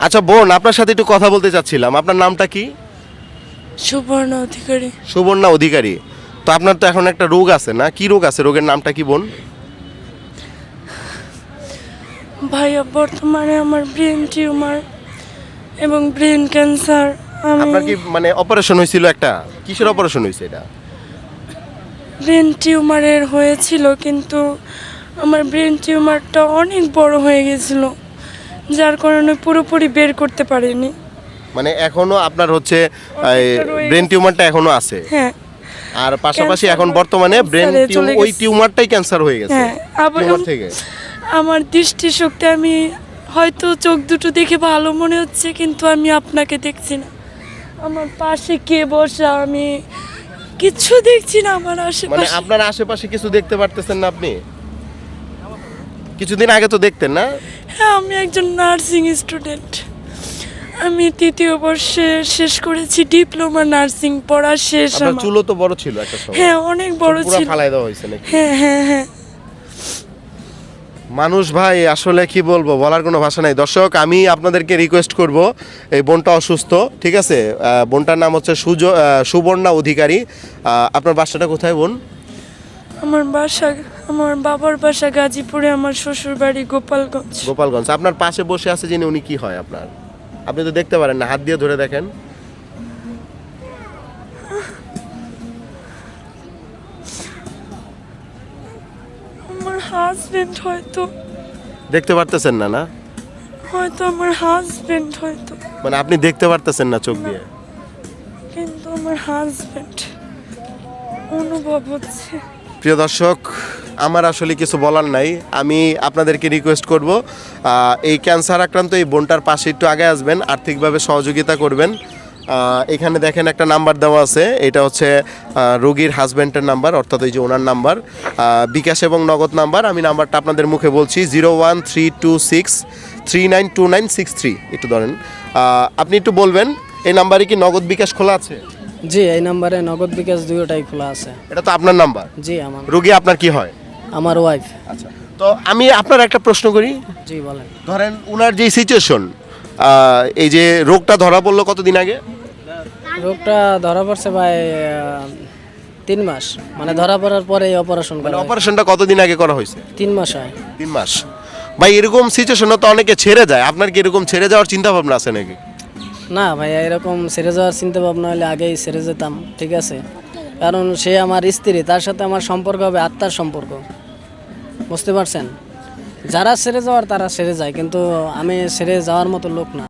আচ্ছা বোন, আপনার সাথে একটু কথা বলতে চাচ্ছিলাম। আপনার নামটা কি? সুবর্ণ অধিকারী। সুবর্ণা অধিকারী। তো আপনার তো এখন একটা রোগ আছে না, কি রোগ আছে? রোগের নামটা কি বোন? ভাইয়া বর্তমানে আমার ব্রেন টিউমার এবং ব্রেন ক্যান্সার। আপনার আমি কি মানে অপারেশন হয়েছিল একটা? কিসের অপারেশন হয়েছে এটা? ব্রেন টিউমারের হয়েছিল, কিন্তু আমার ব্রেন টিউমারটা অনেক বড় হয়ে গেছিল, যার কারণে পুরোপুরি বের করতে পারিনি। মানে এখনো আপনার হচ্ছে অনেকটা রয়ে ব্রেন গেছে। টিউমারটা এখনো আছে, হ্যাঁ আর পাশাপাশি ক্যান্সার এখন বর্তমানে ব্রেন ক্যান্সারে চলে ওই গেছে। টিউমারটাই ক্যান্সার হয়ে গেছে। হ্যাঁ, আবার টিউমার থেকে আমার দৃষ্টিশক্তি, আমি হয়তো চোখ দুটো দেখে ভালো মনে হচ্ছে, কিন্তু আমি আপনাকে দেখছি না। আমার পাশে কে বসা, আমি কিচ্ছু দেখছি না আমার মানে আশেপাশে। আপনার আশেপাশে কিছু দেখতে পারতেছেন না আপনি? কিছুদিন আগে তো দেখতেন না? হ্যাঁ, আমি একজন নার্সিং স্টুডেন্ট। আমি 3য় বর্ষে শেষ করেছি, ডিপ্লোমা নার্সিং পড়া শেষ আপনার আমার। চুলও তো বড় ছিল একটা সময়। হ্যাঁ, অনেক বড় পুরো ছিল। ফালাই দেওয়া হয়েছে নাকি? হ্যাঁ হ্যাঁ হ্যাঁ। মানুষ ভাই, আসলে কি বলবো, বলার কোনো ভাষা নাই। দর্শক, আমি আপনাদেরকে রিকোয়েস্ট করব, এই বোনটা অসুস্থ, ঠিক আছে? বোনটার নাম হচ্ছে সুবর্ণা অধিকারী। আপনার বাসাটা কোথায় বোন? আমার বাসা, আমার বাবার বাসা গাজীপুরে, আমার শ্বশুর বাড়ি গোপালগঞ্জ। গোপালগঞ্জ। আপনার পাশে বসে আছে যিনি, উনি কি হয় আপনার? আপনি তো দেখতে পারেন না, হাত দিয়ে ধরে দেখেন। আমার হাজবেন্ড হয়তো, দেখতে পারতেছেন না? না হয়তো আমার হাজবেন্ড হয়তো, মানে আপনি দেখতে পারতেছেন না চোখ দিয়ে? কিন্তু আমার হাজবেন্ড অনুভব হচ্ছে। প্রিয় দর্শক, আমার আসলে কিছু বলার নাই। আমি আপনাদেরকে রিকোয়েস্ট করব, এই ক্যান্সার আক্রান্ত এই বোনটার পাশে একটু আগে আসবেন, আর্থিকভাবে সহযোগিতা করবেন। এখানে দেখেন একটা নাম্বার দেওয়া আছে, এটা হচ্ছে রোগীর হাজব্যান্ডের নাম্বার, অর্থাৎ এই যে ওনার নাম্বার, বিকাশ এবং নগদ নাম্বার। আমি নাম্বারটা আপনাদের মুখে বলছি, 01326392963। একটু ধরেন, আপনি একটু বলবেন এই নাম্বারে কি নগদ বিকাশ খোলা আছে? জি, এই নাম্বারে নগদ বিকাশ দুটোটাই খোলা আছে। এটা তো আপনার নাম্বার। জি, আমার রোগী আপনার কি হয়? আমার ওয়াইফ। আচ্ছা, তো আমি আপনার একটা প্রশ্ন করি। জি বলেন। ধরেন উনার যে সিচুয়েশন, এই যে রোগটা ধরা পড়লো কতদিন আগে? রোগটা ধরা পড়ছে ভাই 3 মাস, মানে ধরা পড়ার পরে অপারেশন মানে করা হয়। অপারেশনটা কতদিন আগে করা হয়েছে? 3 মাস হয়। 3 মাস। ভাই, এরকম সিচুয়েশনে তো অনেকে ছেড়ে যায়, আপনার কি এরকম ছেড়ে যাওয়ার চিন্তা ভাবনা আছে নাকি? না ভাই, এরকম ছেড়ে যাওয়ার চিন্তা ভাবনা হলে আগেই ছেড়ে যেতাম, ঠিক আছে? কারণ সে আমার স্ত্রী, তার সাথে আমার সম্পর্ক হবে আত্মার সম্পর্ক, বুঝতে পারছেন? যারা ছেড়ে যাওয়ার তারা ছেড়ে যায়, কিন্তু আমি ছেড়ে যাওয়ার মতো লোক না।